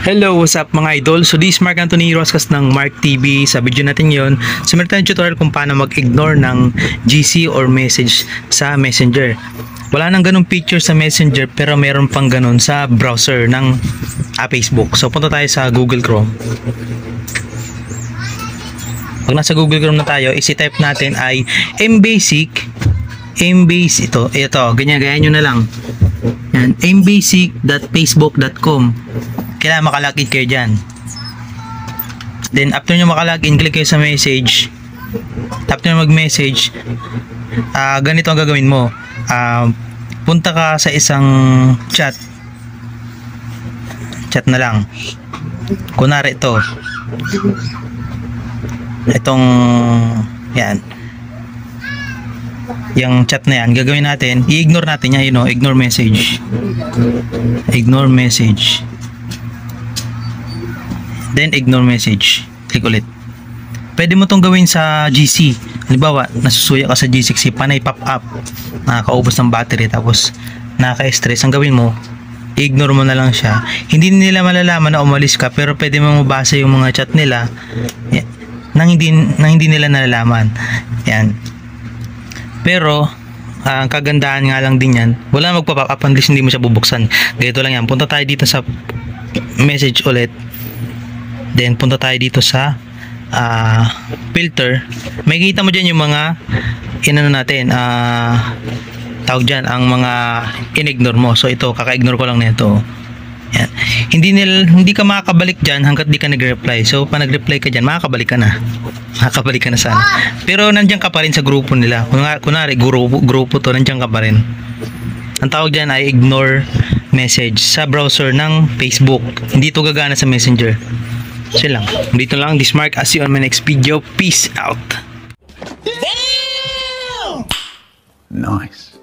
Hello, what's up mga idol? So this is Mark Anthony Roscas ng Mark TV. Sa video natin yon, meron tayong tutorial kung paano mag-ignore ng GC or message sa Messenger. Wala nang ganung feature sa Messenger pero meron pang ganun sa browser ng Facebook. So punta tayo sa Google Chrome. Pag nasa Google Chrome na tayo, isi-type natin ay mbasic, ganyan nyo na lang. Yan, mbasic.facebook.com. Kailangan makalagin kayo dyan. Then after nyo makalagin, click kayo sa message. After nyo mag-message, ganito ang gagawin mo. Punta ka sa isang chat na lang. Kunwari itong yan, yung chat na yan, gagawin natin, i-ignore natin yan, ignore message, then ignore message, click ulit. Pwede mo tong gawin sa GC. Halimbawa, nasusuya ka sa G6, panay pop up, nakakaubos ng battery, tapos nakaka-stress. Ang gawin mo, i-ignore mo na lang siya. Hindi nila malalaman na umalis ka, pero pwede mo mabasa yung mga chat nila nang hindi nila nalalaman. Yan. Pero ang kagandahan nga lang din yan, wala magpa-pop up unless hindi mo siya bubuksan. Ganito lang yan. Punta tayo dito sa message ulit. Then punta tayo dito sa filter. Makikita mo dyan yung mga tawag dyan, ang mga in-ignore mo. So ito, kaka-ignore ko lang nito. Yan. Hindi ka makakabalik dyan hanggat di ka nag-reply. So pa nag-reply ka dyan, makakabalik ka na sana. Pero nandiyan ka pa rin sa grupo nila. Kunwari grupo to, nandiyan ka pa rin. Ang tawag dyan ay ignore message sa browser ng Facebook. Hindi ito gagana sa Messenger. So lang. Dito lang, this Mark. I'll see you on my next video. Peace out. Nice.